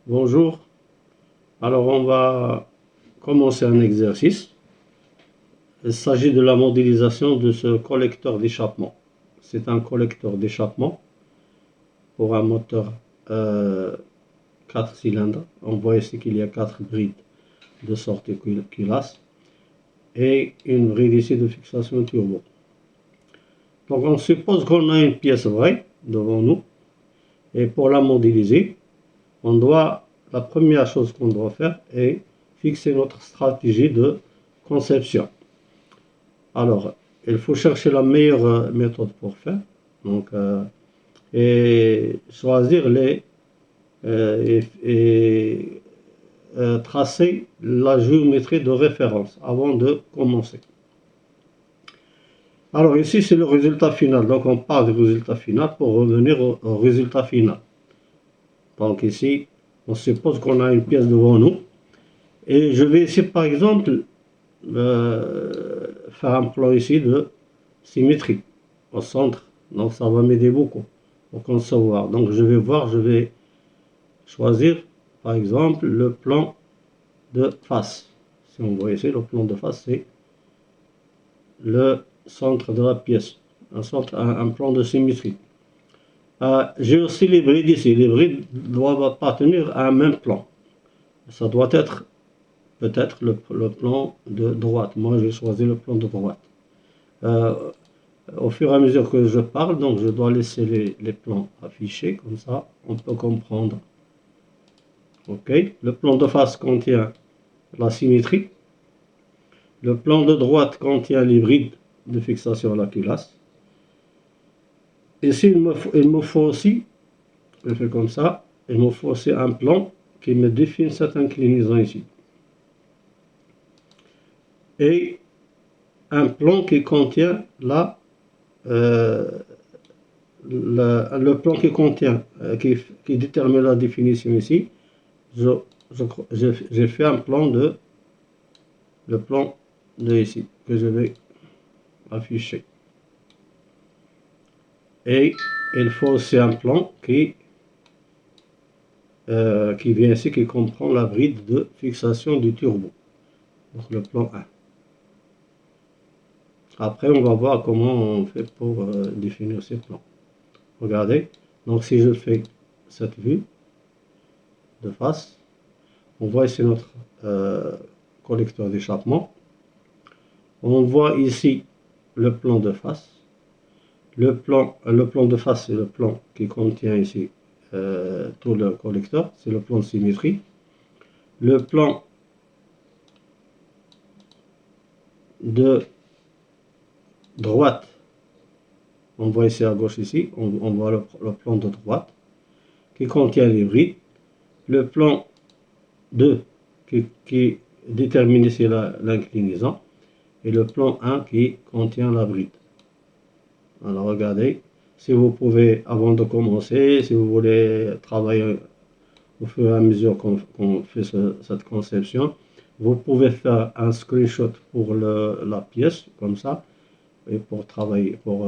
Bonjour, alors on va commencer un exercice. Il s'agit de la modélisation de ce collecteur d'échappement. C'est un collecteur d'échappement pour un moteur 4 cylindres. On voit ici qu'il y a 4 brides de sortie culasse et une bride ici de fixation turbo. Donc on suppose qu'on a une pièce vraie devant nous et pour la modéliser, la première chose qu'on doit faire est fixer notre stratégie de conception. Alors, il faut chercher la meilleure méthode pour faire. Donc, et choisir tracer la géométrie de référence avant de commencer. Alors ici, c'est le résultat final. Donc, on part du résultat final pour revenir au résultat final. Donc ici, on suppose qu'on a une pièce devant nous. Et je vais ici, par exemple, faire un plan ici de symétrie au centre. Donc ça va m'aider beaucoup pour concevoir. Donc je vais choisir, par exemple, le plan de face. Si on voit ici, le plan de face, c'est le centre de la pièce. Un plan de symétrie. J'ai aussi les brides ici. Les brides doivent appartenir à un même plan. Ça doit être peut-être le plan de droite. Moi, j'ai choisi le plan de droite. Au fur et à mesure que je parle, donc je dois laisser les plans affichés, comme ça on peut comprendre. Ok, le plan de face contient la symétrie. Le plan de droite contient les brides de fixation à la culasse. Ici, il me faut aussi, je fais comme ça, il me faut aussi un plan qui me définit cette inclinaison ici. Et un plan qui contient le plan qui contient, qui détermine la définition ici. J'ai fait un plan le plan de ici, que je vais afficher. Et il faut aussi un plan qui vient ici, qui comprend la bride de fixation du turbo. Donc le plan 1. Après, on va voir comment on fait pour définir ces plans. Regardez, donc si je fais cette vue de face, on voit ici notre collecteur d'échappement. On voit ici le plan de face. Le plan de face, c'est le plan qui contient ici tout le collecteur, c'est le plan de symétrie. Le plan de droite, on voit ici à gauche ici, on voit le plan de droite qui contient les brides. Le plan 2 qui détermine ici l'inclinaison. Et le plan 1 qui contient la bride. Alors regardez, si vous pouvez, avant de commencer, si vous voulez travailler au fur et à mesure qu'on fait cette conception, vous pouvez faire un screenshot pour la pièce, comme ça, et pour travailler, pour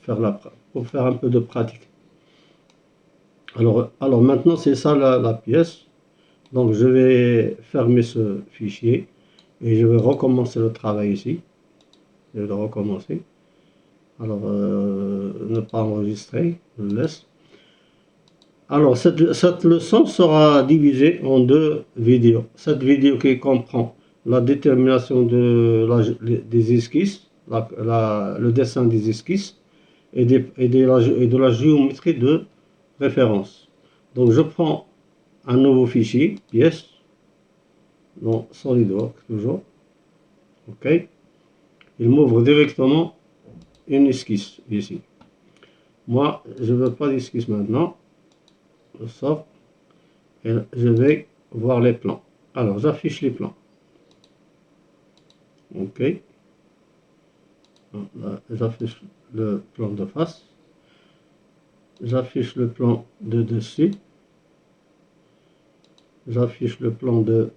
faire un peu de pratique. Alors maintenant, c'est ça la pièce. Donc je vais fermer ce fichier et je vais recommencer le travail ici. Je vais le recommencer. Alors, ne pas enregistrer, je le laisse. Alors, cette leçon sera divisée en 2 vidéos. Cette vidéo qui comprend la détermination des esquisses, le dessin des esquisses et de la géométrie de référence. Donc, je prends un nouveau fichier, pièce, dans SolidWorks toujours. OK. Il m'ouvre directement une esquisse ici. Moi, je ne veux pas d'esquisse maintenant. Je sors et je vais voir les plans. Alors, j'affiche les plans. OK. J'affiche le plan de face. J'affiche le plan de dessus. J'affiche le plan de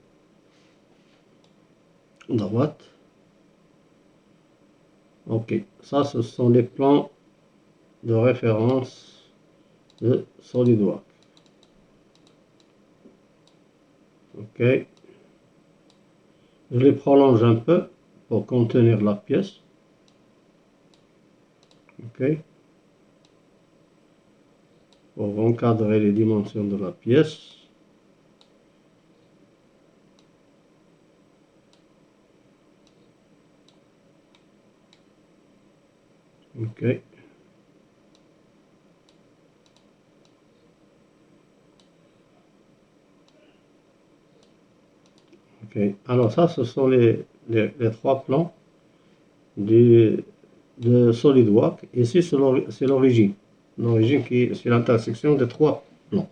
droite. OK. Ça, ce sont les plans de référence de SolidWorks. Ok. Je les prolonge un peu pour contenir la pièce. Ok. Pour encadrer les dimensions de la pièce. Ok. Ok. Alors ça, ce sont les trois plans de SolidWorks. Ici, c'est l'origine. L'origine qui est sur l'intersection des trois plans.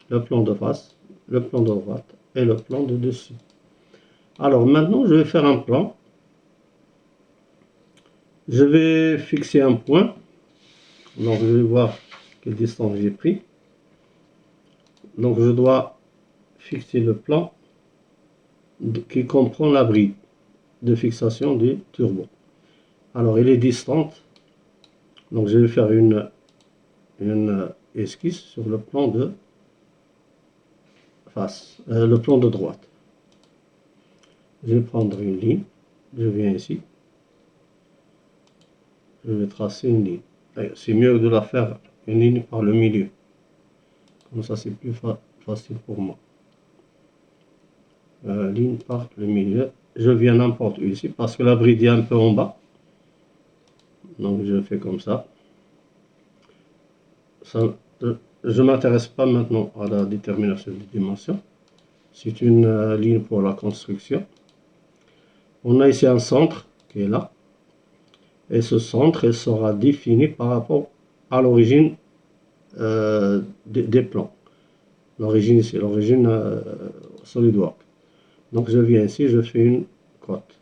Le plan de face, le plan de droite et le plan de dessus. Alors maintenant, je vais faire un plan. Je vais fixer un point. Donc je vais voir quelle distance j'ai pris. Donc je dois fixer le plan qui comprend la bride de fixation du turbo. Alors il est distante. Donc je vais faire une esquisse sur le plan de face, le plan de droite. Je vais prendre une ligne. Je viens ici. Je vais tracer une ligne. C'est mieux de la faire une ligne par le milieu. Comme ça, c'est plus facile pour moi. Ligne par le milieu. Je viens n'importe où ici parce que la bride est un peu en bas. Donc, je fais comme ça. Je ne m'intéresse pas maintenant à la détermination des dimensions. C'est une ligne pour la construction. On a ici un centre qui est là. Et ce centre, il sera défini par rapport à l'origine des plans. L'origine, c'est l'origine SolidWorks. Donc je viens ici, je fais une cote.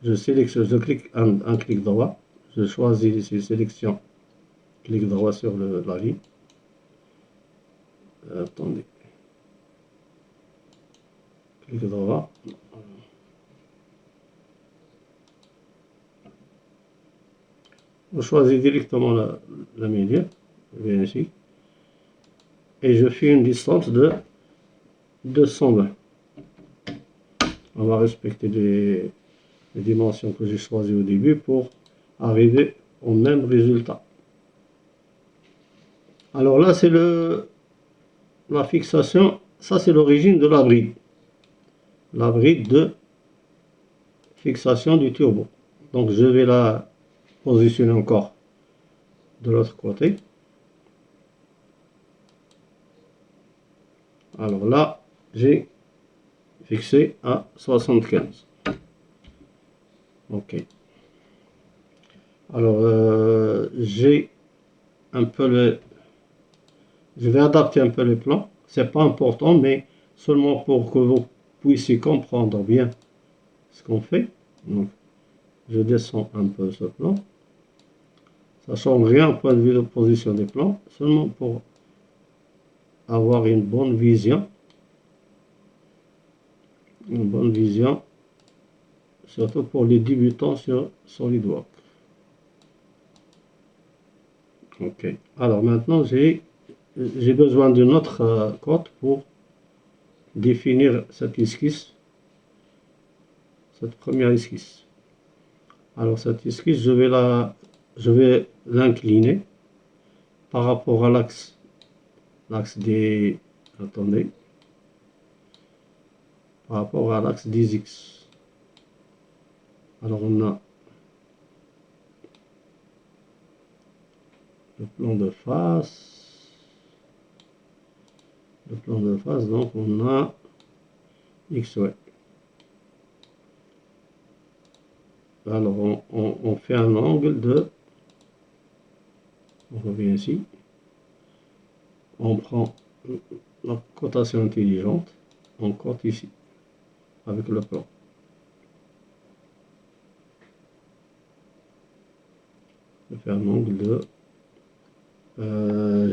Je sélectionne, je clique un clic droit. Je choisis ici sélection, clic droit sur la ligne. Attendez. Clic droit. Je choisis directement le milieu. Je viens ici. Et je fais une distance de 220. On va respecter les dimensions que j'ai choisies au début pour arriver au même résultat. Alors là, c'est la fixation. Ça, c'est l'origine de la bride. La bride de fixation du turbo. Donc, je vais la positionner encore de l'autre côté. Alors là, j'ai fixé à 75. Ok. Alors, j'ai un peu je vais adapter un peu les plans. C'est pas important, mais seulement pour que vous puissiez comprendre bien ce qu'on fait. Donc, je descends un peu ce plan. Ça ne change rien au point de vue de position des plans, seulement pour avoir une bonne vision. Une bonne vision, surtout pour les débutants sur SolidWorks. Ok. Alors maintenant, j'ai besoin d'une autre cote pour définir cette esquisse, cette première esquisse. Alors cette esquisse, je vais l'incliner par rapport à l'axe des, attendez, par rapport à l'axe des X. Alors on a le plan de face, donc on a XY. Alors on fait un angle de, on revient ici, on prend la cotation intelligente, on cote ici, avec le plan. Je fais un angle de,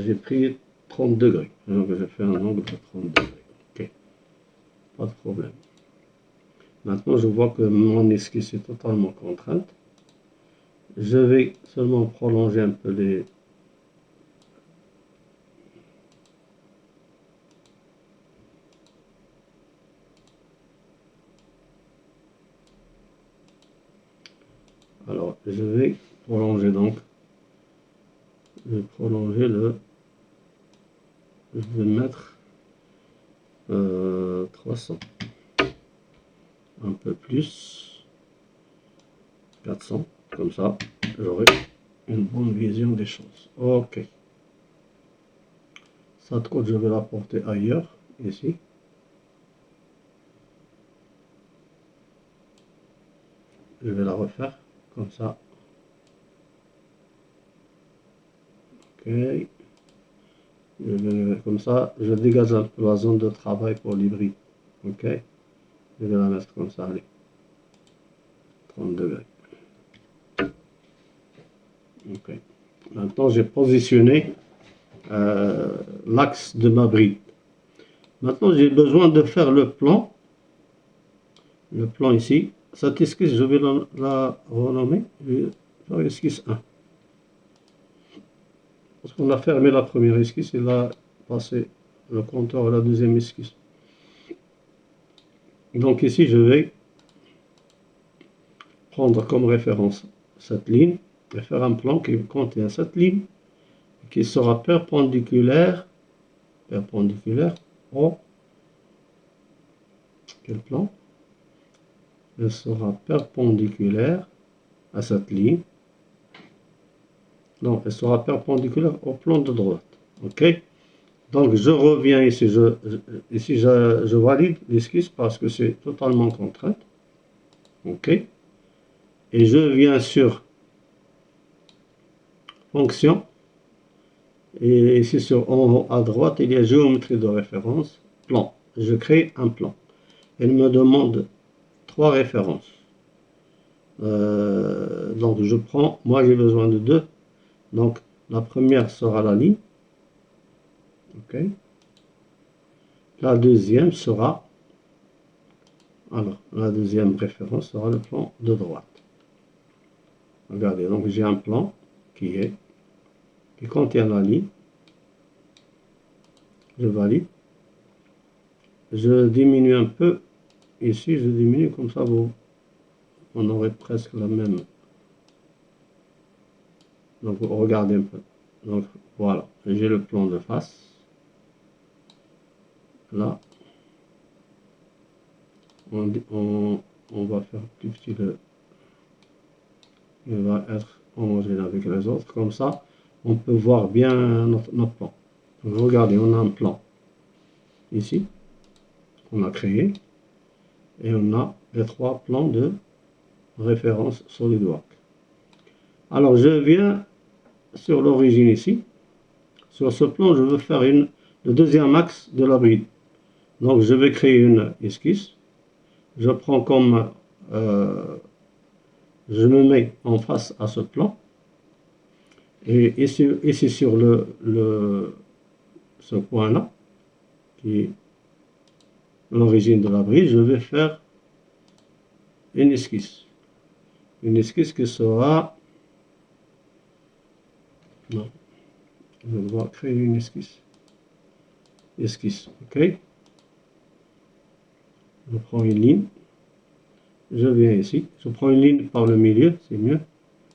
j'ai pris 30 degrés, donc je fais un angle de 30 degrés, ok, pas de problème. Maintenant je vois que mon esquisse est totalement contrainte. Je vais seulement prolonger un peu les, je vais prolonger donc. Je vais prolonger je vais mettre 300. Un peu plus. 400. Comme ça, j'aurai une bonne vision des choses. Ok. Cette côte, je vais la porter ailleurs, ici. Je vais la refaire comme ça. Ok. Comme ça, je dégage un peu la zone de travail pour l'hybride. Ok. Je vais la mettre comme ça, allez. 30 degrés. Ok. Maintenant, j'ai positionné l'axe de ma bride. Maintenant, j'ai besoin de faire le plan. Le plan ici. Cette esquisse, je vais la renommer. Je vais faire esquisse 1. Parce qu'on a fermé la première esquisse et là, passé le compteur à la deuxième esquisse. Donc ici, je vais prendre comme référence cette ligne et faire un plan qui contient cette ligne qui sera perpendiculaire au quel plan? Elle sera perpendiculaire à cette ligne. Non, elle sera perpendiculaire au plan de droite. Ok? Donc je reviens ici, je valide l'esquisse parce que c'est totalement contrainte. Ok? Et je viens sur fonction. Et ici sur en haut à droite, il y a géométrie de référence, plan. Je crée un plan. Elle me demande 3 références. Donc je prends, moi j'ai besoin de 2. Donc la première sera la ligne. Ok. La deuxième sera, alors la deuxième référence sera le plan de droite. Regardez, donc j'ai un plan qui contient la ligne. Je valide. Je diminue un peu. Ici, je diminue comme ça, on aurait presque la même. Donc regardez un peu. Donc voilà, j'ai le plan de face. Là, on va faire plus petit il va être homogène avec les autres. Comme ça, on peut voir bien notre plan. Donc, regardez, on a un plan ici, qu'on a créé. Et on a les 3 plans de référence SolidWorks. Alors, je viens sur l'origine ici. Sur ce plan, je veux faire le deuxième axe de la bride. Donc, je vais créer une esquisse. Je prends comme... je me mets en face à ce plan. Et ici sur ce point-là, qui est l'origine de la bride, je vais faire une esquisse. Une esquisse qui sera... Non, je dois créer une esquisse. Esquisse, ok. Je prends une ligne. Je viens ici. Je prends une ligne par le milieu, c'est mieux.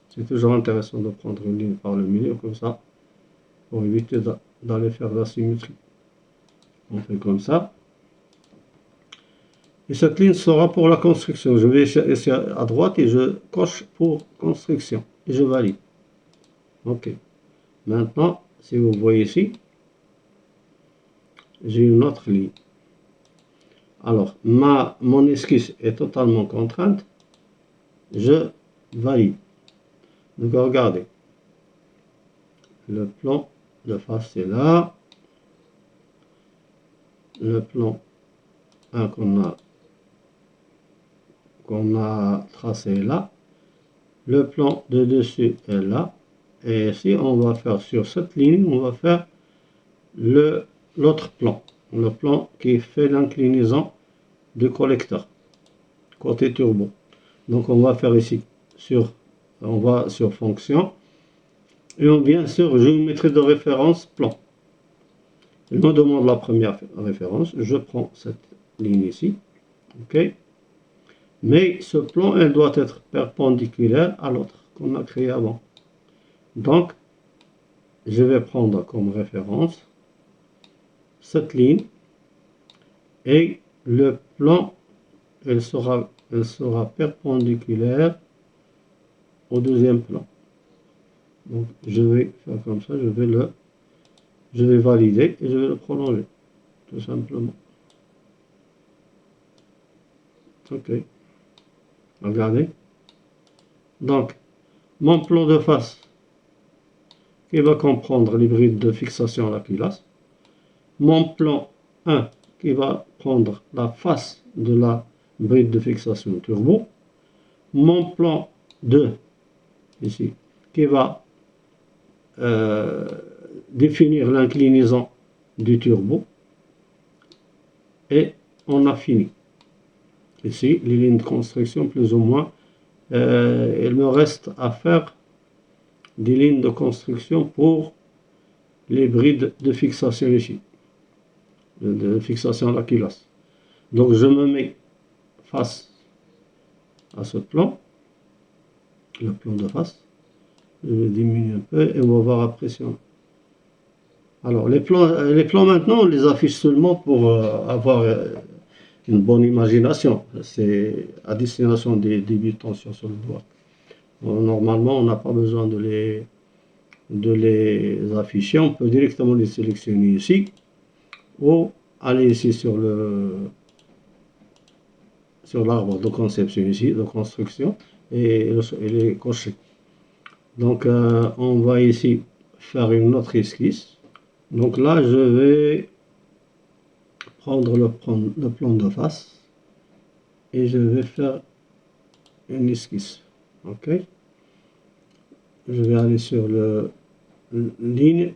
C'est toujours intéressant de prendre une ligne par le milieu, comme ça, pour éviter d'aller faire la symétrie. On fait comme ça. Et cette ligne sera pour la construction. Je vais ici à droite et je coche pour construction. Et je valide. Ok. Maintenant, si vous voyez ici, j'ai une autre ligne. Alors, mon esquisse est totalement contrainte. Je valide. Donc, regardez. Le plan de face est là. Le plan 1 qu'on a tracé là. Le plan de dessus est là. Et ici, on va faire sur cette ligne, on va faire l'autre plan. Le plan qui fait l'inclinaison du collecteur, côté turbo. Donc, on va faire ici, on va sur fonction. Et on vient sur géométrie de référence, plan. Il me demande la première référence. Je prends cette ligne ici. OK. Mais ce plan, elle doit être perpendiculaire à l'autre. qu'on a créé avant. Donc, je vais prendre comme référence cette ligne et le plan, elle sera perpendiculaire au deuxième plan. Donc, je vais faire comme ça, je vais valider et je vais le prolonger, tout simplement. Ok, regardez. Donc, mon plan de face qui va comprendre les brides de fixation à la culasse. Mon plan 1 qui va prendre la face de la bride de fixation turbo. Mon plan 2 ici qui va définir l'inclinaison du turbo. Et on a fini. Ici, les lignes de construction, plus ou moins. Il me reste à faire des lignes de construction pour les brides de fixation ici. De fixation à la culasse. Donc, je me mets face à ce plan. Le plan de face. Je vais diminuer un peu et on va voir après si on... Alors, les plans maintenant, on les affiche seulement pour avoir une bonne imagination. C'est à destination des débutants sur le doigt. Normalement, on n'a pas besoin de les afficher. On peut directement les sélectionner ici ou aller ici sur l'arbre de conception ici, de construction, et les cocher. Donc, on va ici faire une autre esquisse. Donc là, je vais prendre le plan de face et je vais faire une esquisse. Ok. Je vais aller sur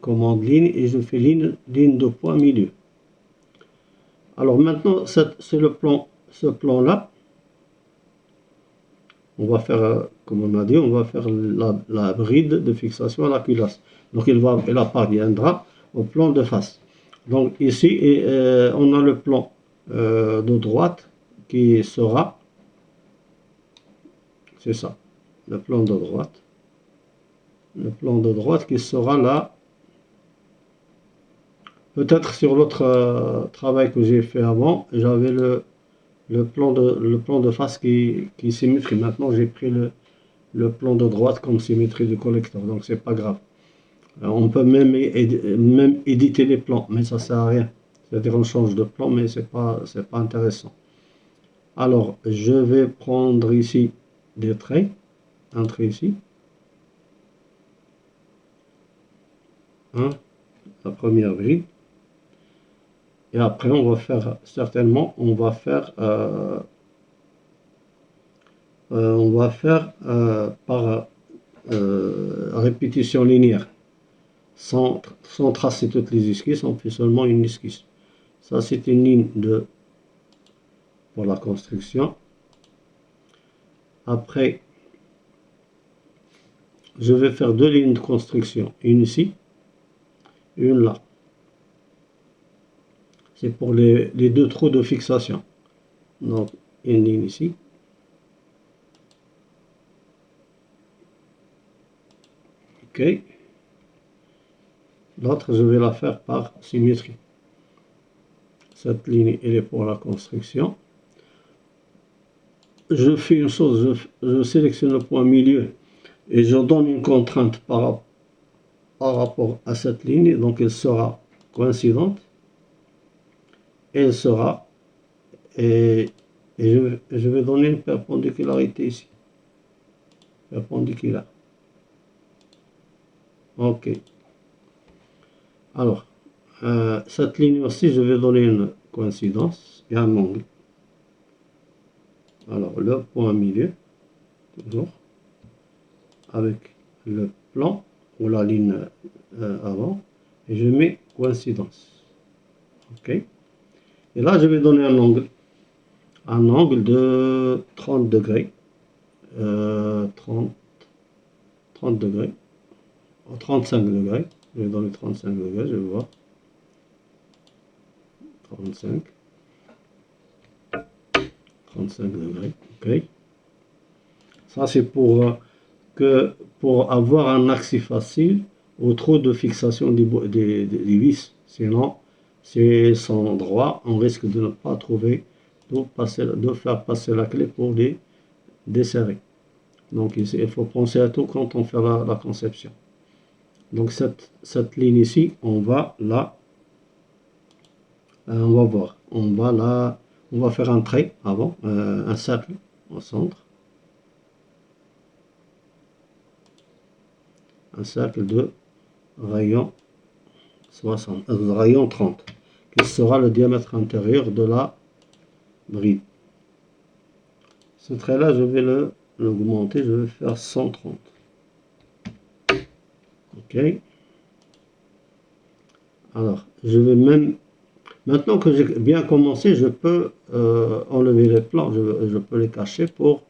commande ligne, et je fais ligne de point milieu. Alors maintenant, c'est ce plan-là. On va faire, comme on a dit, on va faire la bride de fixation à la culasse. Donc elle appartiendra au plan de face. Donc ici, on a le plan de droite qui sera, c'est ça, le plan de droite. Le plan de droite qui sera là. Peut-être sur l'autre travail que j'ai fait avant, j'avais le plan de face qui symétrie. Maintenant, j'ai pris le plan de droite comme symétrie du collecteur, donc c'est pas grave. On peut même éditer les plans, mais ça sert à rien. C'est-à-dire on change de plan, mais c'est pas intéressant. Alors, je vais prendre ici des traits, un trait ici, la première grille, et après on va faire certainement, on va faire par répétition linéaire, sans tracer toutes les esquisses. On fait seulement une esquisse. Ça, c'est une ligne pour la construction. Après, je vais faire deux lignes de construction, une ici, une là. C'est pour les deux trous de fixation. Donc, une ligne ici. Ok. L'autre, je vais la faire par symétrie. Cette ligne, elle est pour la construction. Je fais une chose, je sélectionne le point milieu et je donne une contrainte par rapport à cette ligne. Donc, elle sera coïncidente. Elle sera, et je vais donner une perpendicularité ici. Perpendiculaire. Ok. Alors, cette ligne aussi, je vais donner une coïncidence et un angle. Alors, le point milieu, toujours, avec le plan ou la ligne avant, et je mets coïncidence. Ok. Et là, je vais donner un angle de 30 degrés. 30 degrés, 35 degrés. Je vais donner 35 degrés, je vais voir. 35 degrés, ok. Ça, c'est pour que pour avoir un accès facile au trou de fixation des vis. Sinon, c'est sans droit, on risque de ne pas trouver de faire passer la clé pour les desserrer. Donc il faut penser à tout quand on fait la conception. Donc cette ligne ici, on va voir, on va faire un trait avant, un cercle au centre, un cercle de rayon 60, rayon 30, qui sera le diamètre intérieur de la bride. Ce trait là, je vais l'augmenter, je vais faire 130. Ok. Alors, je vais maintenant que j'ai bien commencé, je peux enlever les plans, je peux les cacher pour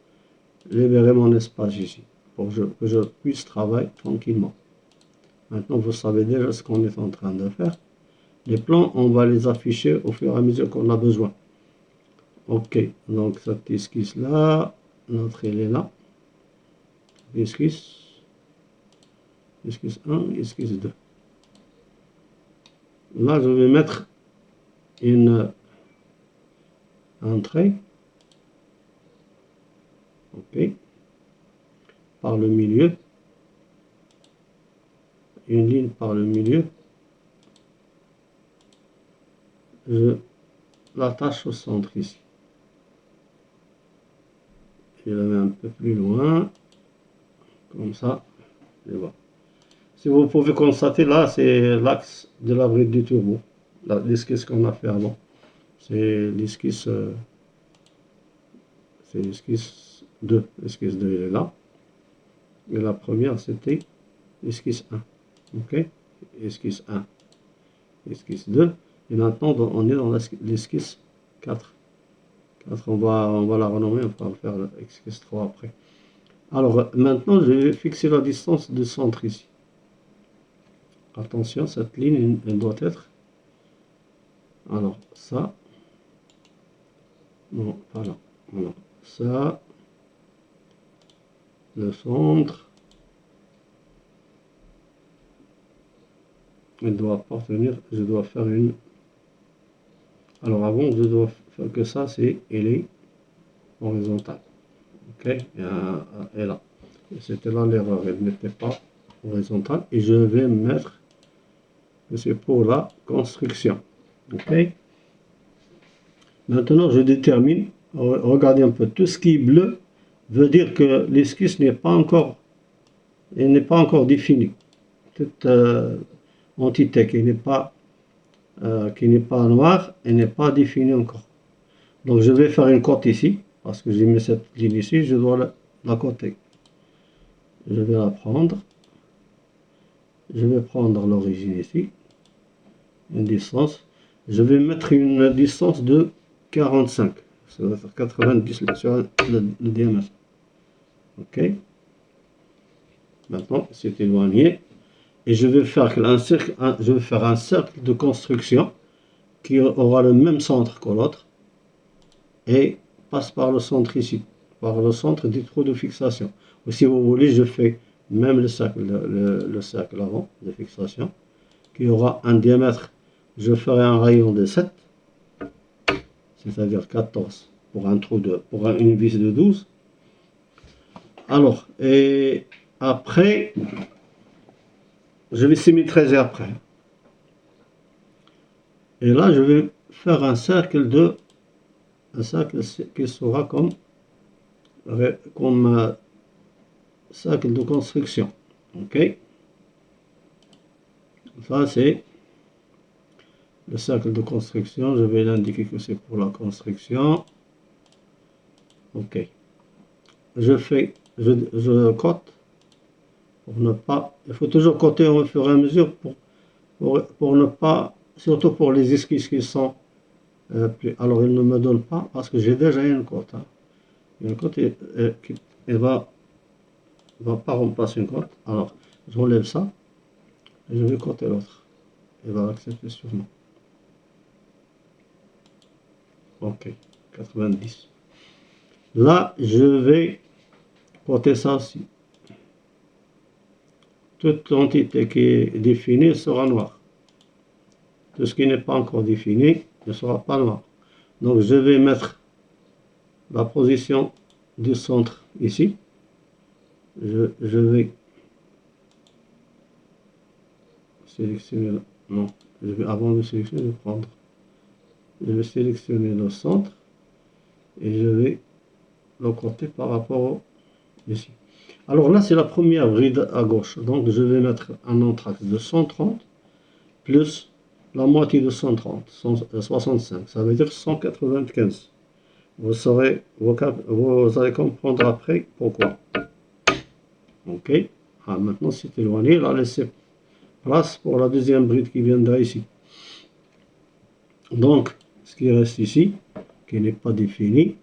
libérer mon espace ici, pour que je puisse travailler tranquillement. Maintenant, vous savez déjà ce qu'on est en train de faire. Les plans, on va les afficher au fur et à mesure qu'on a besoin. Ok, donc cette esquisse-là, notre elle est là. Esquisse 1, esquisse 2. Là, je vais mettre un trait. Ok. Par le milieu. Une ligne par le milieu. Je l'attache au centre ici. Je la mets un peu plus loin. Comme ça. Et voilà. Si vous pouvez constater, là, c'est l'axe de la bride du turbo. L'esquisse qu'on a fait avant. C'est l'esquisse 2. L'esquisse 2, elle est là. Et la première, c'était l'esquisse 1. Ok. Esquisse 1. Esquisse 2. Et maintenant, on est dans l'esquisse 4. 4, on va la renommer, on va faire l'esquisse 3 après. Alors, maintenant, je vais fixer la distance de centre ici. Attention, cette ligne, elle doit être... Alors, ça... Non, pas là. Alors, ça... Le centre... Elle doit appartenir... Je dois faire une... Alors, avant, je dois faire que ça, c'est... Elle est horizontale. Ok, et là. C'était là l'erreur, elle n'était pas horizontale. Et je vais mettre que c'est pour la construction. Ok. Maintenant, je détermine, regardez un peu, tout ce qui est bleu veut dire que l'esquisse n'est pas encore, définie. Toute entité qui n'est pas noire, elle n'est pas définie encore. Donc, je vais faire une cote ici, parce que j'ai mis cette ligne ici, je dois la coter. Je vais la prendre. Je vais prendre l'origine ici, une distance. Je vais mettre une distance de 45. Ça va faire 90 sur le diamètre. Ok. Maintenant, c'est éloigné. Et je vais faire un cercle de construction qui aura le même centre que l'autre. Et passe par le centre ici. Par le centre du trou de fixation. Ou si vous voulez, je fais même le cercle avant de fixation. Qui aura un diamètre. Je ferai un rayon de 7. C'est-à-dire 14 pour une vis de 12. Alors, et après, je vais symétriser après. Et là, je vais faire un cercle qui sera comme cercle de construction. Ok. Ça, c'est le cercle de construction. Je vais l'indiquer que c'est pour la construction. Ok. Je cote pour ne pas. Il faut toujours coter au fur et à mesure pour ne pas, surtout pour les esquisses qui sont alors il ne me donne pas parce que j'ai déjà une cote. Hein. Une cote, elle va pas remplacer une cote. Alors j'enlève ça et je vais coter l'autre. Elle va l'accepter sûrement. Ok, 90. Là, je vais coter ça aussi. toute entité qui est définie sera noire. Tout ce qui n'est pas encore défini ne sera pas noir. Donc je vais mettre la position du centre ici. Je vais sélectionner, non, avant de sélectionner, je vais sélectionner le centre et je vais le côté par rapport au ici. Alors là, c'est la première bride à gauche. Donc je vais mettre un entracte de 130 plus la moitié de 130, 65. Ça veut dire 195. Vous allez comprendre après pourquoi. Ok. Ah, maintenant c'est éloigné. Là, laissez place pour la deuxième bride qui viendra ici. Donc, ce qui reste ici, qui n'est pas défini,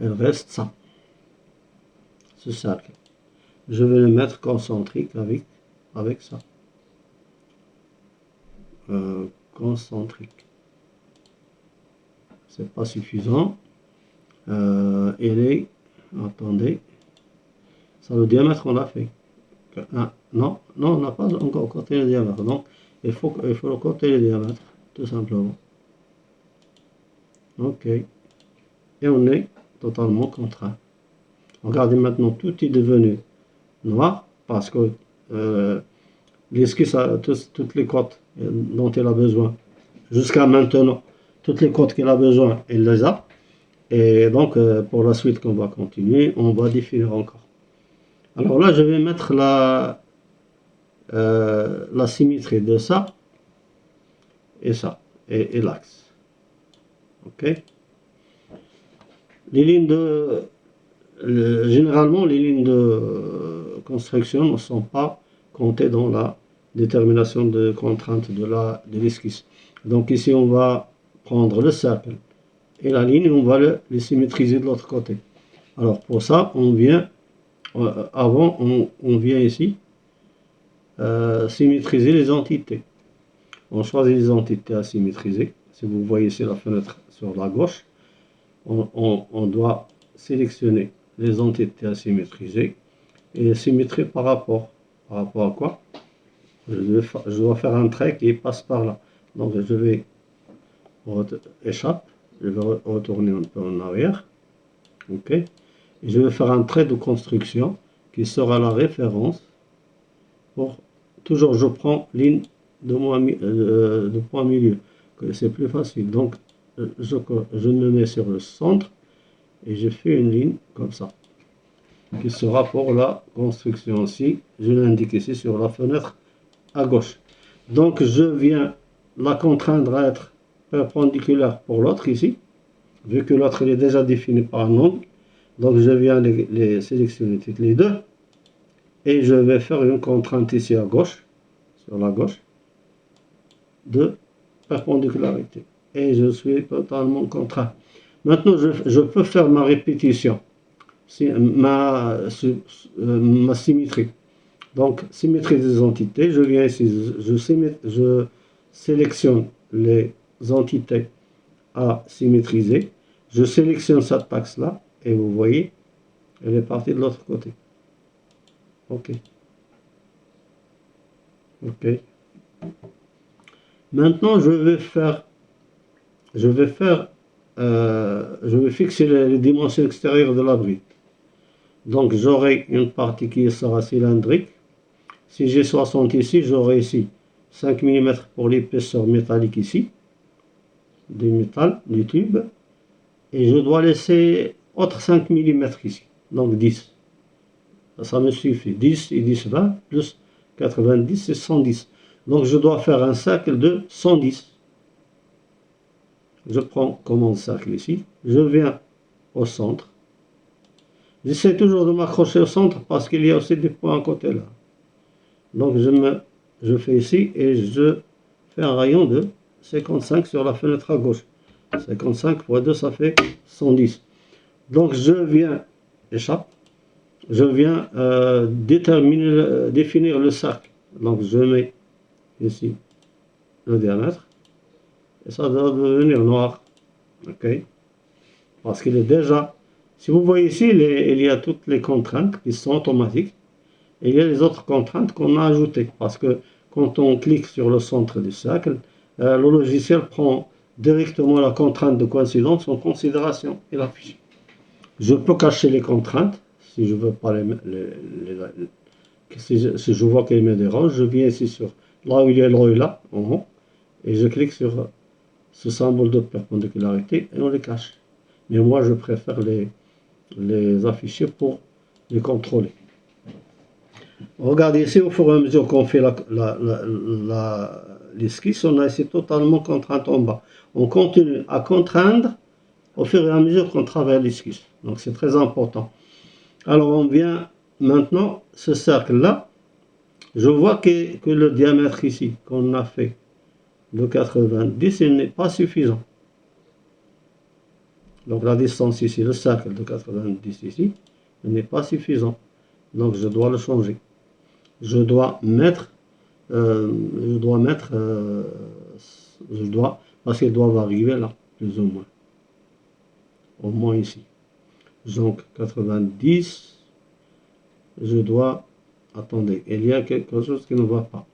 il reste ça. Ce cercle. Je vais le mettre concentrique avec ça. Concentrique. C'est pas suffisant. Attendez. Ça, le diamètre, on l'a fait. Non, on n'a pas encore compté le diamètre. Donc, il faut compter le diamètre, tout simplement. Ok. Et on est totalement contraint. Regardez maintenant, tout est devenu noir parce que l'esquisse a toutes les côtes dont il a besoin. Jusqu'à maintenant, toutes les côtes qu'il a besoin, il les a. Et donc, pour la suite qu'on va continuer, on va définir encore. Alors là, je vais mettre la symétrie de ça et ça, et l'axe. Ok. Les lignes généralement, les lignes de construction ne sont pas comptées dans la détermination de contrainte de l'esquisse. Donc ici, on va prendre le cercle et la ligne, on va les symétriser de l'autre côté. Alors pour ça, on vient, on vient ici symétriser les entités. On choisit les entités à symétriser. Si vous voyez ici la fenêtre sur la gauche, on doit sélectionner les entités à symétriser et symétrie par rapport à quoi? Je dois faire un trait qui passe par là. Donc je vais je vais retourner un peu en arrière. Ok. Et je vais faire un trait de construction qui sera la référence pour toujours je prends ligne de point milieu, que c'est plus facile. Donc je me mets sur le centre et je fais une ligne comme ça qui sera pour la construction aussi. Je l'indique ici sur la fenêtre à gauche. Donc je viens la contraindre à être perpendiculaire pour l'autre ici, vu que l'autre est déjà défini par un angle. Donc je viens les sélectionner toutes les deux et je vais faire une contrainte ici à gauche, sur la gauche, de perpendicularité. Et je suis totalement contraint. Maintenant je peux faire ma répétition, ma symétrie. Donc symétrie des entités, je viens ici, je sélectionne les entités à symétriser, je sélectionne cette axe là et vous voyez elle est partie de l'autre côté. Ok. Maintenant je vais fixer les dimensions extérieures de la bride. Donc j'aurai une partie qui sera cylindrique. Si j'ai 60 ici, j'aurai ici 5 mm pour l'épaisseur métallique ici, du métal, du tube. Et je dois laisser autre 5 mm ici, donc 10. Ça me suffit. 10 et 10, 20, plus 90, c'est 110. Donc je dois faire un cercle de 110. Je prends comme cercle ici, je viens au centre. J'essaie toujours de m'accrocher au centre parce qu'il y a aussi des points à côté là. Donc je fais ici et je fais un rayon de 55 sur la fenêtre à gauche. 55 fois 2, ça fait 110. Donc je viens, je viens définir le cercle. Donc je mets ici le diamètre et ça doit devenir noir. Ok. Parce qu'il est déjà, si vous voyez ici, il y a toutes les contraintes qui sont automatiques. Et il y a les autres contraintes qu'on a ajoutées. Parce que quand on clique sur le centre du cercle, le logiciel prend directement la contrainte de coïncidence en considération et l'affiche. Je peux cacher les contraintes si je veux pas si je vois qu'elles me dérangent. Je viens ici sur là où il y a l'œil là, en haut, et je clique sur ce symbole de perpendicularirité et on les cache. Mais moi, je préfère les afficher pour les contrôler. Regardez ici, au fur et à mesure qu'on fait l'esquisse, on a ici totalement contrainte en bas. On continue à contraindre au fur et à mesure qu'on travaille l'esquisse. Donc c'est très important. Alors on vient maintenant, ce cercle-là, je vois que le diamètre ici, qu'on a fait de 90, il n'est pas suffisant. Donc la distance ici, le cercle de 90 ici, il n'est pas suffisant. Donc je dois le changer. Je dois mettre, parce qu'ils doivent arriver là, plus ou moins. Au moins ici. Donc 90, je dois, attendez, il y a quelque chose qui ne va pas.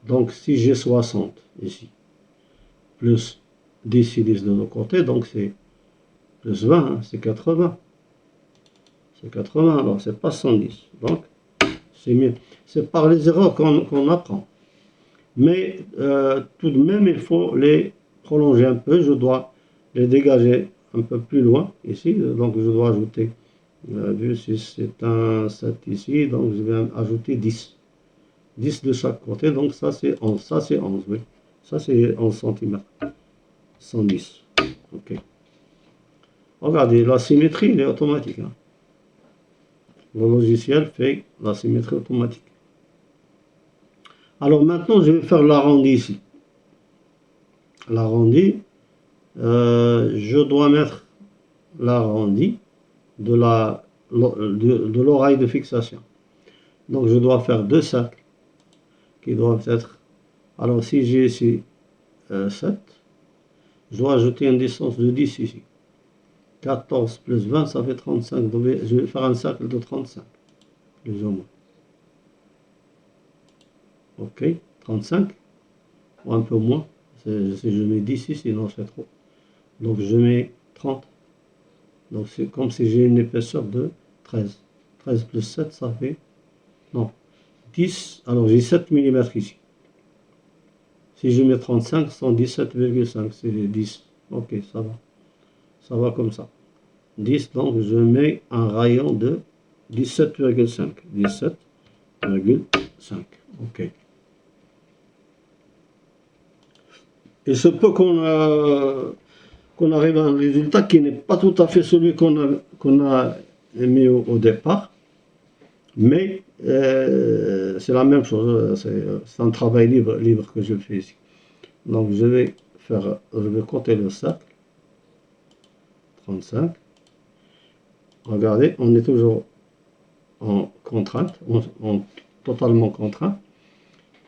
Donc si j'ai 60 ici, plus 10 et 10 de l'autre côté, donc c'est plus 20, hein, c'est 80. C'est 80, alors c'est pas 110. Donc c'est mieux. C'est par les erreurs qu'on apprend. Mais tout de même, il faut les prolonger un peu. Je dois les dégager un peu plus loin ici. Donc je dois ajouter, vu si c'est un 7 ici, donc je vais ajouter 10. 10 de chaque côté, donc ça c'est 11. Ça c'est 11, oui. Ça c'est 11 cm. 110. Ok. Regardez, la symétrie, elle est automatique. Hein. Le logiciel fait la symétrie automatique. Alors maintenant, je vais faire l'arrondi ici. L'arrondi, je dois mettre l'arrondi de l'oreille de fixation. Donc je dois faire deux cercles qui doivent être... Alors si j'ai ici 7, je dois ajouter une distance de 10 ici. 14 plus 20, ça fait 35. Donc je vais faire un cercle de 35, plus ou moins. Ok, 35, ou un peu moins. Si je mets 10 ici, sinon c'est trop. Donc je mets 30. Donc c'est comme si j'ai une épaisseur de 13. 13 plus 7, ça fait... Non, 10. Alors j'ai 7 mm ici. Si je mets 35, 117,5, c'est 10. Ok, ça va. Ça va comme ça. 10, donc je mets un rayon de 17,5. 17,5. Ok. Il se peut qu'on arrive à un résultat qui n'est pas tout à fait celui qu'on a mis au départ. Mais c'est la même chose, c'est un travail libre que je fais ici. Donc je vais compter le cercle. 35. Regardez, on est toujours en contrainte, totalement contraint.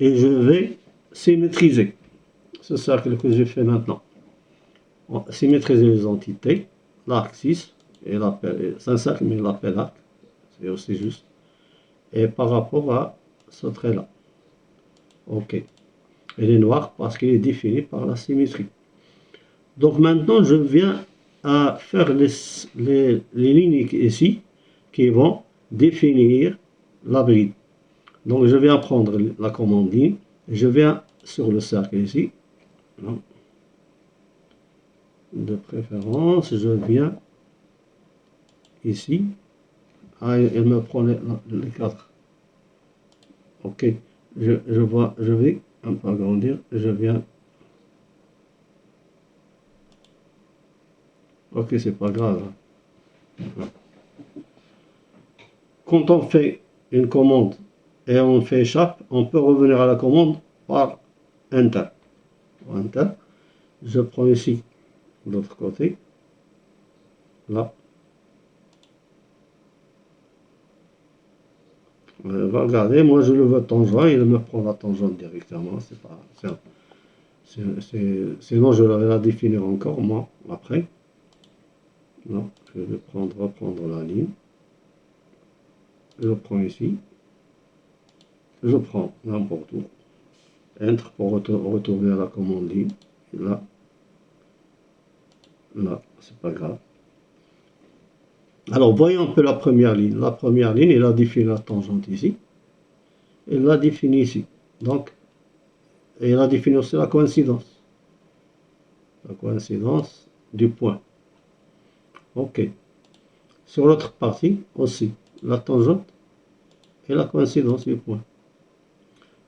Et je vais symétriser ce cercle que j'ai fait maintenant. Symétriser les entités, l'arc 6, c'est un cercle mais il l'appelle arc, c'est aussi juste. Et par rapport à ce trait-là. Ok. Il est noir parce qu'il est défini par la symétrie. Donc maintenant, je viens à faire les lignes ici qui vont définir la bride. Donc je viens prendre la commande ligne, je viens sur le cercle ici, de préférence, je viens ici, elle me prend les 4. Ok, je vais un peu agrandir, je viens. Ok, c'est pas grave. Quand on fait une commande et on fait échappe, on peut revenir à la commande par Enter. Enter. Je prends ici l'autre côté. Là. Regardez, moi je le veux tangent, il me prend la tangente directement. C'est pas. Sinon je vais la définir encore moi après. Je vais reprendre la ligne. Je prends ici. je prends n'importe où, Enter pour retourner à la commande ligne. Là, c'est pas grave. Alors, voyons un peu la première ligne. La première ligne, elle a défini la tangente ici. Elle l'a définie ici. Donc, elle a défini aussi la coïncidence. La coïncidence du point. OK. Sur l'autre partie aussi, la tangente et la coïncidence du point.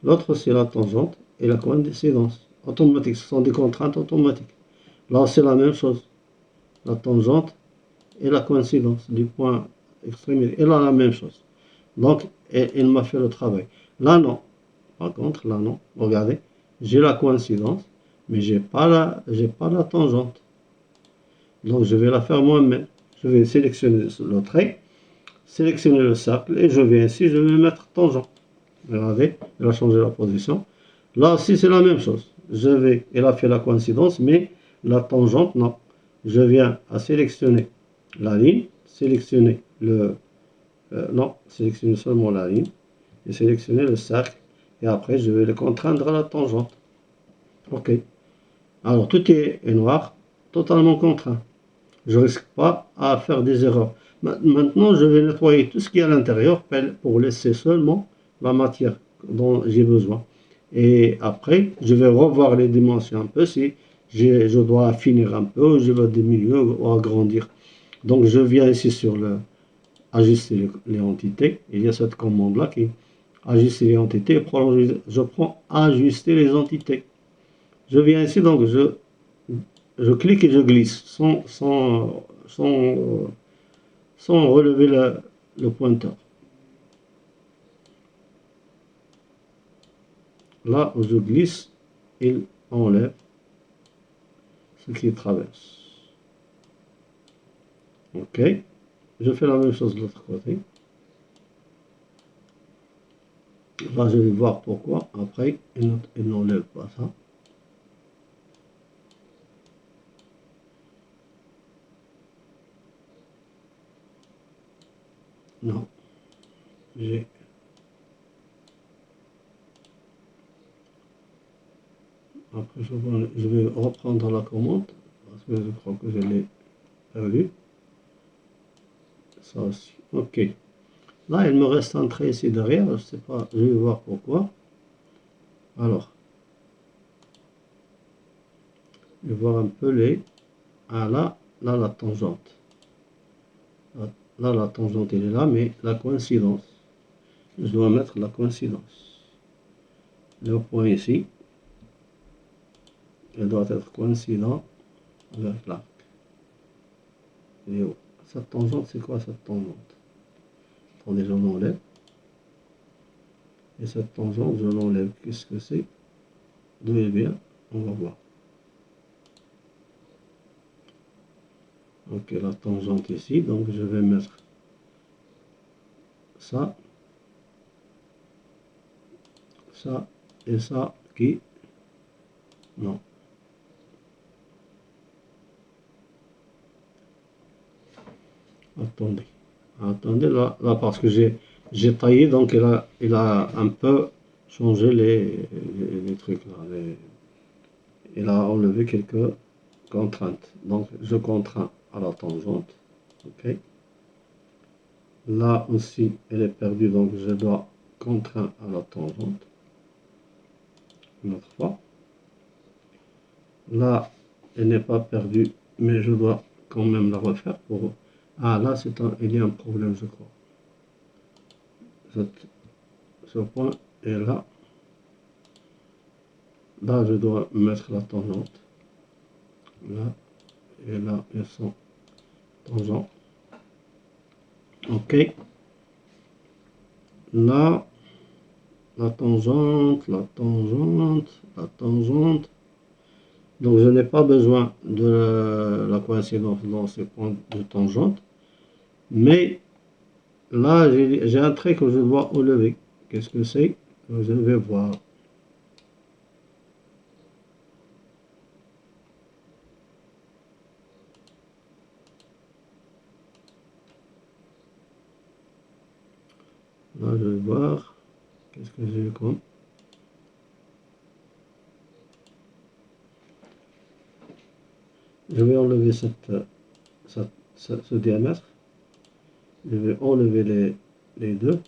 L'autre, c'est la tangente et la coïncidence. Automatique, ce sont des contraintes automatiques. Là, c'est la même chose. La tangente et la coïncidence du point extrémité. Elle a la même chose. Donc, il m'a fait le travail. Là, non. Par contre, là, non. Regardez, j'ai la coïncidence, mais j'ai pas la tangente. Donc, je vais la faire moi-même. Je vais sélectionner le trait, sélectionner le cercle, et je vais ici, je vais mettre tangent. Regardez, elle a changé la position. Là aussi, c'est la même chose. Elle a fait la coïncidence, mais la tangente, non. Je viens à sélectionner la ligne, sélectionner non, sélectionner seulement la ligne, et sélectionner le cercle, et après, je vais le contraindre à la tangente. OK. Alors, tout est noir, totalement contraint. Je ne risque pas à faire des erreurs. Maintenant, je vais nettoyer tout ce qui est à l'intérieur pour laisser seulement la matière dont j'ai besoin. Et après, je vais revoir les dimensions un peu si je dois affiner un peu, je vais diminuer ou agrandir. Donc, je viens ici sur ajuster les entités. Il y a cette commande-là qui ajuster les entités. Je prends ajuster les entités. Je viens ici, donc je clique et je glisse sans relever le pointeur. Là où je glisse, il enlève ce qui traverse. OK. Je fais la même chose de l'autre côté. Là, je vais voir pourquoi. Après, il n'enlève pas ça. Non. Après, je vais reprendre la commande parce que je crois que je l'ai perdu. Ça aussi. OK. Là, il me reste un trait ici derrière. Je sais pas. Je vais voir pourquoi. Alors, je vais voir un peu les. Ah là, la tangente. Là, la tangente, elle est là, mais la coïncidence. Je dois mettre la coïncidence. Le point ici, il doit être coïncident avec l'arc. Cette tangente, c'est quoi cette tangente? Attendez, je l'enlève. Et cette tangente, je l'enlève. Qu'est-ce que c'est? D'où elle vient? On va voir. Ok, la tangente ici, donc je vais mettre ça, ça et ça qui... Non. Attendez. Attendez, là parce que j'ai taillé, donc il a un peu changé les trucs là. Il a enlevé quelques contraintes. Donc je contrains à la tangente. Ok. Là aussi, elle est perdue, donc je dois contraindre à la tangente. Une autre fois. Là, elle n'est pas perdue, mais je dois quand même la refaire pour... Ah, là, il y a un problème, je crois. Ce point est là. Là, je dois mettre la tangente. Là, et là, ils sont tangents. OK. Là, la tangente, la tangente, la tangente. Donc, je n'ai pas besoin de la coïncidence dans ces points de tangente. Mais là, j'ai un trait que je dois enlever. Qu'est-ce que c'est? Je vais voir. Là, je vais voir. Qu'est-ce que j'ai comme. Je vais enlever ce diamètre. Je vais enlever les deux.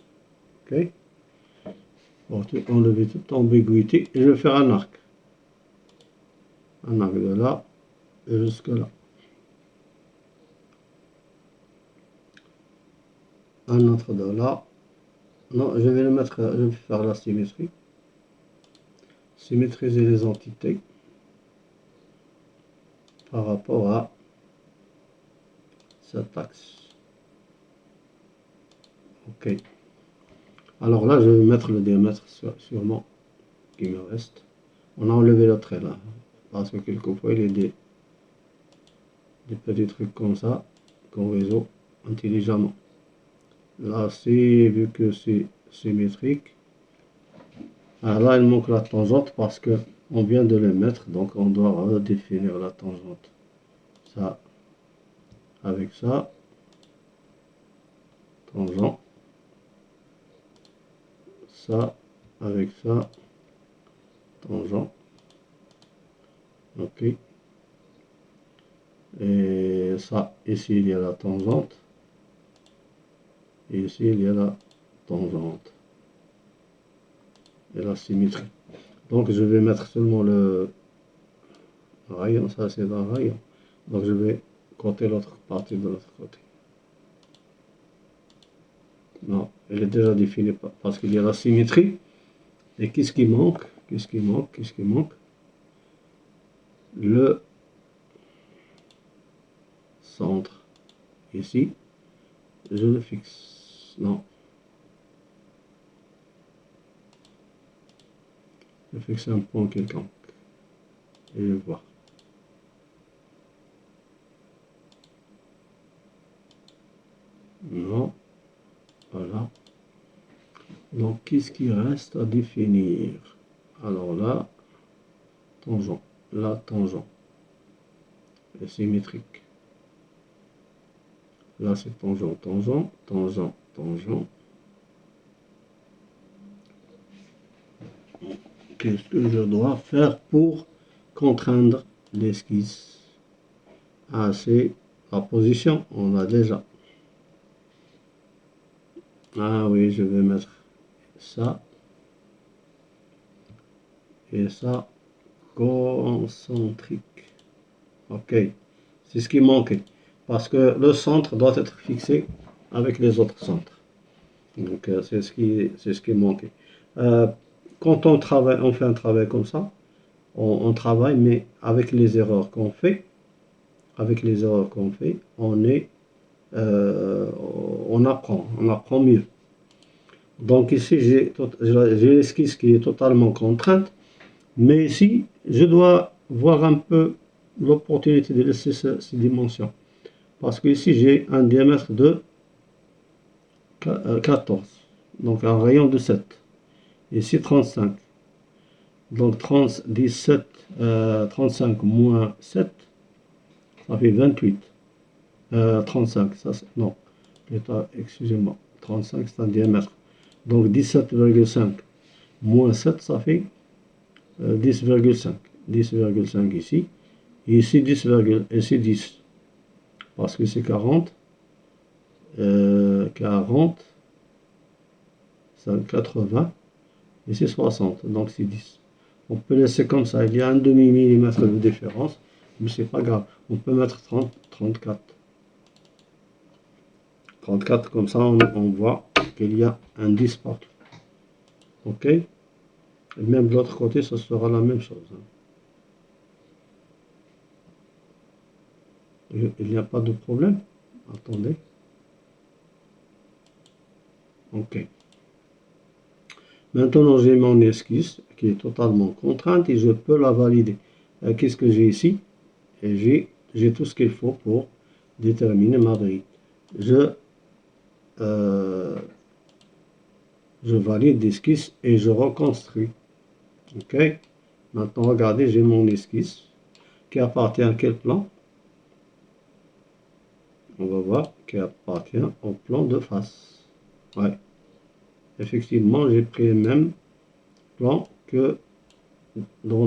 Ok. Pour enlever toute ambiguïté. Et je vais faire un arc. Un arc de là et jusque là. Un autre de là. Non, je vais le mettre, je vais faire la symétrie. Symétriser les entités par rapport à cet axe. Ok. Alors là, je vais mettre le diamètre sûrement qui me reste. On a enlevé le trait là. Parce que quelquefois, il y a des petits trucs comme ça qu'on résout intelligemment. Là, vu que c'est symétrique, alors là, il manque la tangente parce que on vient de le mettre, donc on doit redéfinir la tangente. Ça, avec ça, tangent. Ça, avec ça, tangent. Ok. Et ça, ici, il y a la tangente. Et ici, il y a la tangente. Et la symétrie. Donc, je vais mettre seulement le rayon. Ça, c'est un rayon. Donc, je vais côté l'autre partie de l'autre côté. Non, elle est déjà définie parce qu'il y a la symétrie. Et qu'est-ce qui manque? Qu'est-ce qui manque? Qu'est-ce qui manque? Le centre. Ici, je le fixe. Non. Je fixe un point quelconque. Et je vois. Non. Voilà. Donc, qu'est-ce qui reste à définir? Alors là, tangent. Là, tangent. Et symétrique. Là, c'est tangent, tangent, tangent, tangent. Qu'est-ce que je dois faire pour contraindre l'esquisse? Ah, c'est la position, on a déjà. Ah oui, je vais mettre ça et ça concentrique. Ok, c'est ce qui manquait. Parce que le centre doit être fixé avec les autres centres. Donc c'est ce qui manquait. Quand on travaille, on fait un travail comme ça, on travaille, mais avec les erreurs qu'on fait, euh, on apprend mieux. Donc ici, j'ai l'esquisse qui est totalement contrainte, mais ici, je dois voir un peu l'opportunité de laisser ces dimensions. Parce que ici, j'ai un diamètre de 14, donc un rayon de 7. Ici, 35. Donc 17, 35 moins 7, ça fait 28. 35, ça c'est... Non, excusez-moi. 35, c'est un diamètre. Donc 17,5 moins 7, ça fait 10,5. 10,5 ici. Et ici 10, ici 10. Parce que c'est 40. 40. 80. Ici 60. Donc c'est 10. On peut laisser comme ça. Il y a un demi-millimètre de différence. Mais c'est pas grave. On peut mettre 30, 34. 34, comme ça on voit qu'il y a un 10 partout. Ok? Et même de l'autre côté, ce sera la même chose. Il n'y a pas de problème. Attendez. Ok. Maintenant, j'ai mon esquisse qui est totalement contrainte et je peux la valider. Qu'est-ce que j'ai ici? J'ai tout ce qu'il faut pour déterminer ma grille. Euh, je valide l'esquisse et je reconstruis. Ok? Maintenant, regardez, j'ai mon esquisse qui appartient à quel plan? On va voir qui appartient au plan de face. Ouais. effectivement, j'ai pris le même plan que dans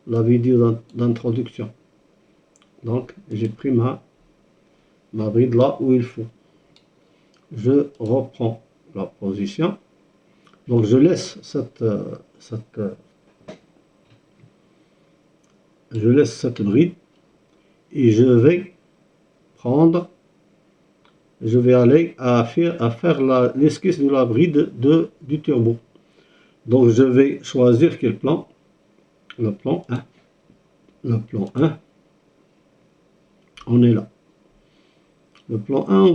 la vidéo d'introduction. Donc, j'ai pris ma bride là où il faut. Je reprends la position. Donc, je laisse cette bride et je vais aller à faire l'esquisse de la bride du turbo. Donc je vais choisir quel plan? Le plan 1. Le plan 1, on est là. Le plan 1,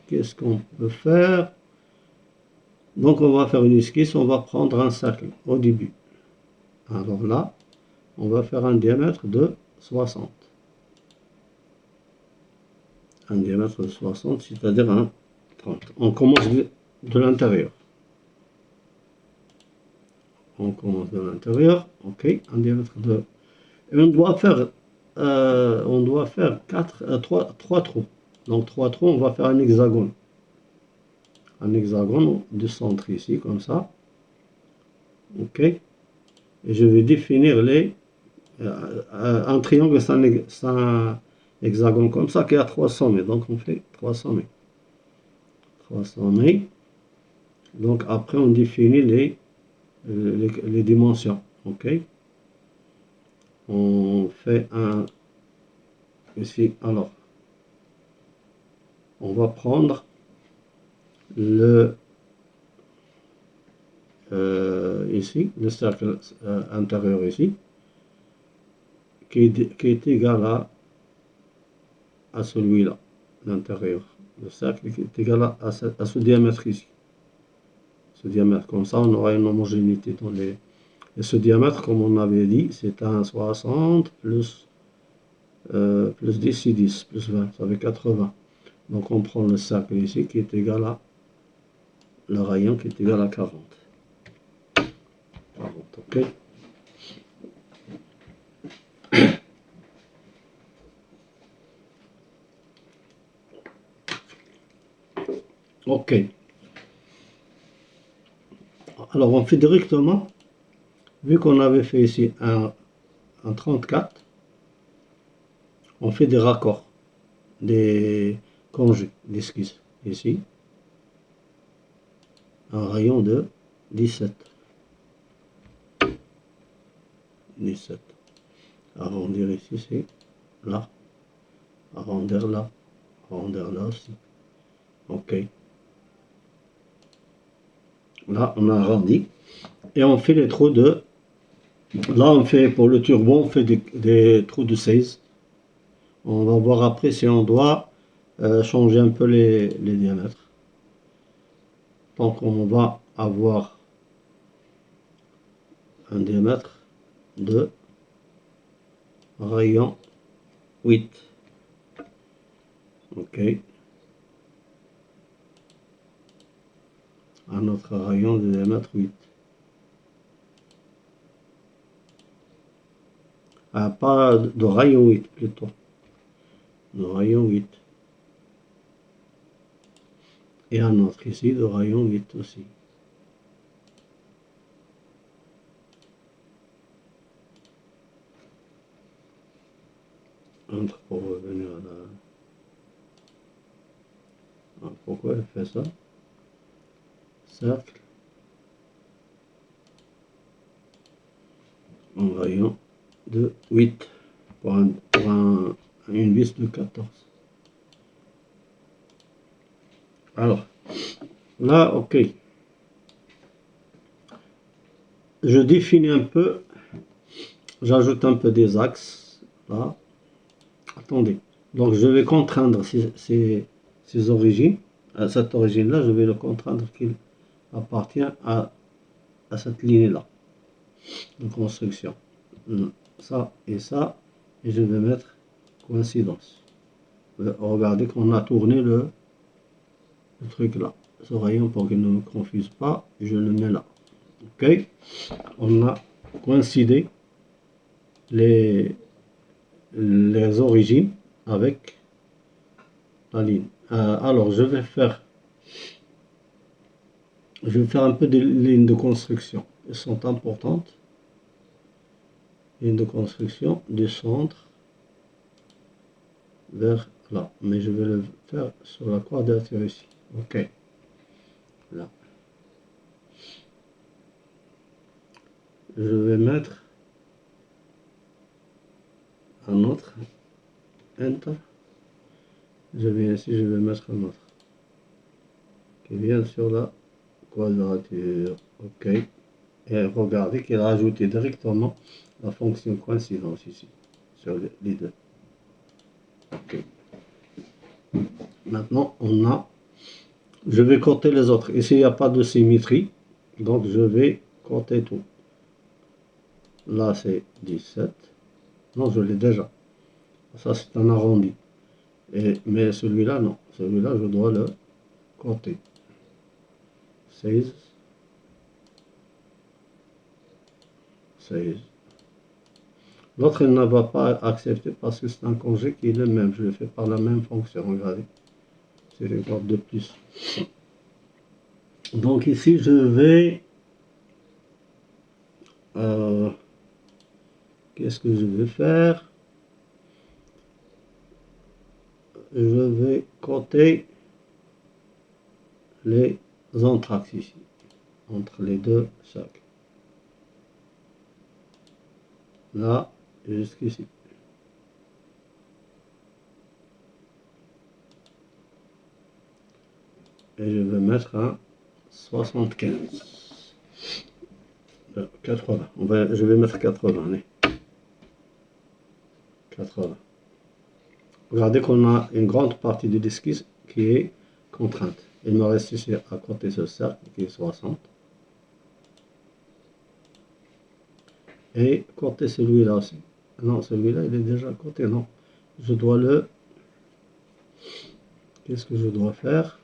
qu'est-ce qu'on peut faire? Donc on va faire une esquisse, on va prendre un cercle au début. Alors là, on va faire un diamètre de 60. Un diamètre de 60, c'est-à-dire un 30. On commence de l'intérieur. On commence de l'intérieur, ok, un diamètre de... Et on doit faire 3 trous. Donc 3 trous, on va faire un hexagone. Un hexagone de centre ici, comme ça. Ok. Et je vais définir un triangle, c'est un hexagone comme ça qui a 3 sommets. Donc on fait 3 sommets. 3 sommets. Donc après on définit les dimensions. Ok. On fait un ici. Alors on va prendre ici, le cercle intérieur ici, qui est égal à celui-là, l'intérieur. Le cercle qui est égal à ce diamètre ici. Ce diamètre, comme ça, on aura une homogénéité dans les... Et ce diamètre, comme on avait dit, c'est un 60 plus 10, c'est 10, plus 20, ça fait 80. Donc on prend le cercle ici qui est égal à le rayon qui est égal à 40. 40, ok. Ok. Alors on fait directement, vu qu'on avait fait ici un 34, on fait des raccords, des conjugues, d'esquisses. Ici, un rayon de 17. 17. Arrondir ici, c'est là. Arrondir là. Arrondir là aussi. Ok. Là, on a arrondi. Et on fait les trous de... Là, on fait, pour le turbo, on fait des trous de 16. On va voir après si on doit changer un peu les diamètres. Donc, on va avoir un diamètre de rayon 8. Ok. Un autre rayon de diamètre 8. Ah, pas de rayon 8 plutôt. De rayon 8. Et un autre ici de rayon 8 aussi. Entre pour revenir à la... Ah, pourquoi elle fait ça? Cercle. Un rayon de 8 pour une vis de 14. Alors, là, ok. Je définis un peu, j'ajoute un peu des axes, là. Attendez. Donc, je vais contraindre ces origines. À cette origine-là, je vais le contraindre qu'il appartient à cette ligne-là de construction. Ça, et je vais mettre coïncidence. Regardez qu'on a tourné le truc là. Ce rayon, pour qu'il ne me confuse pas, je le mets là. Ok. On a coïncidé les origines avec la ligne. Alors, je vais faire un peu des lignes de construction. Elles sont importantes. Ligne de construction du centre vers là. Mais je vais le faire sur la quadrature ici. Ok. Là. Je vais mettre un autre. Enter. Je viens ici, je vais mettre un autre. Qui vient sur la quadrature. Ok. Et regardez qu'il a ajouté directement la fonction coïncidence ici. Sur les deux. Ok. Maintenant, je vais compter les autres. Ici, il n'y a pas de symétrie. Donc, je vais compter tout. Là, c'est 17. Non, je l'ai déjà. Ça, c'est un arrondi. Mais celui-là, non. Celui-là, je dois le compter. 16. 16. L'autre, il ne va pas accepter parce que c'est un congé qui est le même. Je le fais par la même fonction. Regardez. C'est les codes de plus. Donc ici, je vais... qu'est-ce que je vais faire? Je vais compter les entr'axes ici, entre les deux cercles. Là, jusqu'ici. Et je vais mettre un 75. 80. Je vais mettre 80. Allez. 80. Regardez qu'on a une grande partie de l'esquisse qui est contrainte. Il me reste ici à côté ce cercle qui est 60. Et côté celui-là aussi. Non, celui-là, il est déjà à côté. Non. Je dois le... Qu'est-ce que je dois faire?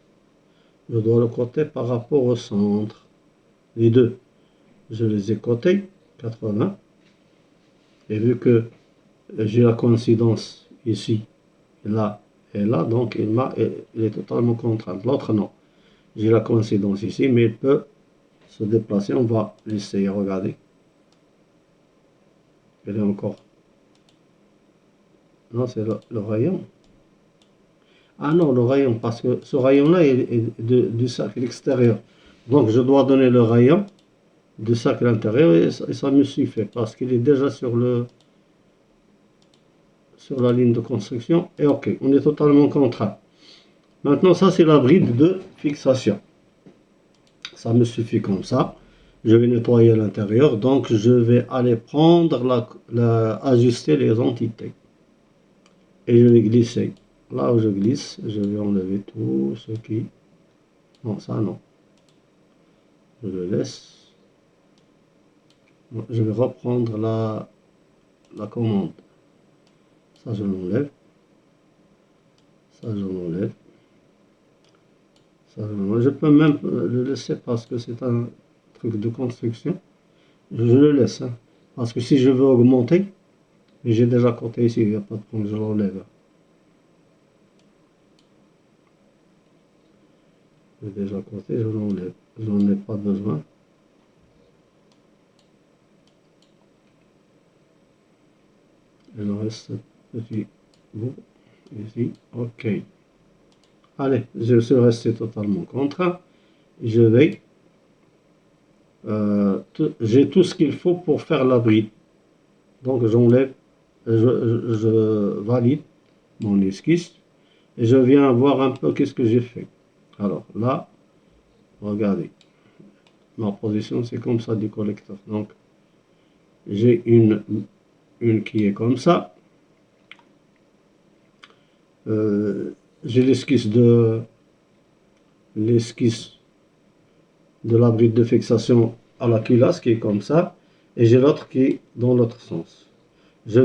Je dois le compter par rapport au centre. Les deux. Je les ai cotés. 80. Et vu que j'ai la coïncidence ici, là et là, donc il est totalement contraint. L'autre, non. J'ai la coïncidence ici, mais il peut se déplacer. On va l'essayer, regardez. Il est encore... Non, c'est le rayon. Ah non, le rayon, parce que ce rayon-là est du cercle extérieur. Donc je dois donner le rayon du cercle intérieur et ça me suffit, parce qu'il est déjà sur la ligne de construction. Et ok, on est totalement contraint. Maintenant, ça c'est la bride de fixation. Ça me suffit comme ça. Je vais nettoyer l'intérieur, donc je vais aller prendre ajuster les entités. Et je vais glisser. Là où je glisse, je vais enlever tout ce qui... Non, ça non. Je le laisse. Je vais reprendre la commande. Ça, je l'enlève. Ça, je l'enlève. Ça, je l'enlève. Je peux même le laisser parce que c'est un truc de construction. Je le laisse. Hein, parce que si je veux augmenter, et j'ai déjà compté ici, il n'y a pas de problème, je l'enlève. J'ai déjà compté, je l'enlève. Je n'en ai pas besoin. Il me reste un petit bout ici. Ok. Allez, je suis resté totalement contraint. Je vais... j'ai tout ce qu'il faut pour faire la bride. Donc j'enlève, je valide mon esquisse et je viens voir un peu qu'est-ce que j'ai fait. Alors là, regardez, ma position c'est comme ça du collecteur. Donc j'ai une qui est comme ça. J'ai l'esquisse de la bride de fixation à la culasse qui est comme ça, et j'ai l'autre qui est dans l'autre sens. Je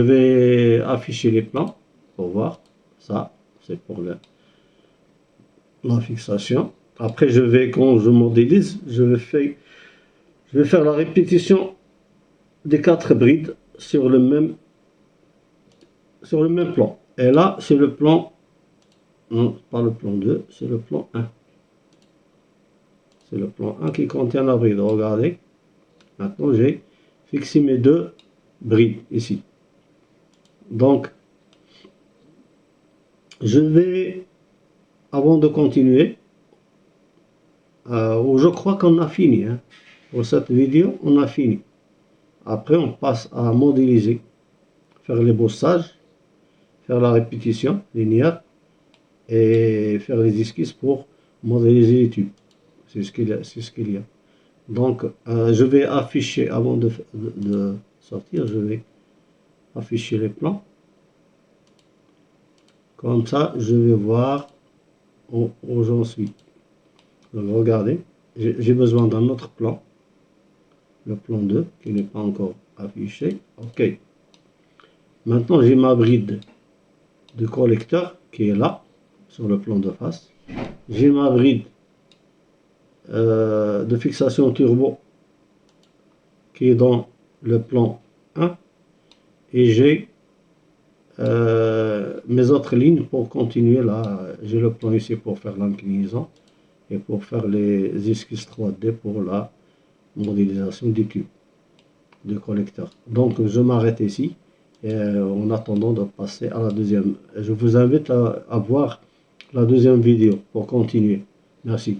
vais afficher les plans pour voir. Ça, c'est pour la fixation. Après, quand je modélise, je vais faire la répétition des 4 brides sur le même plan. Et là, c'est le plan, non, pas le plan 2, c'est le plan 1. C'est le plan 1 qui contient la bride. Regardez. Maintenant, j'ai fixé mes deux brides ici. Donc, je vais, avant de continuer, je crois qu'on a fini. Hein. Pour cette vidéo, on a fini. Après, on passe à modéliser, faire les bossages, faire la répétition linéaire et faire les esquisses pour modéliser les tubes. C'est ce qu'il y a. Donc, je vais afficher, avant de sortir, je vais afficher les plans. Comme ça, je vais voir où j'en suis. Donc, regardez, j'ai besoin d'un autre plan. Le plan 2, qui n'est pas encore affiché. OK. Maintenant, j'ai ma bride de collecteur qui est là, sur le plan de face. J'ai ma bride de fixation turbo qui est dans le plan 1. Et j'ai mes autres lignes pour continuer là. J'ai le plan ici pour faire l'inclinaison et pour faire les esquisses 3D pour la modélisation des tubes de collecteur. Donc je m'arrête ici en attendant de passer à la deuxième. Je vous invite à voir la deuxième vidéo pour continuer. Merci.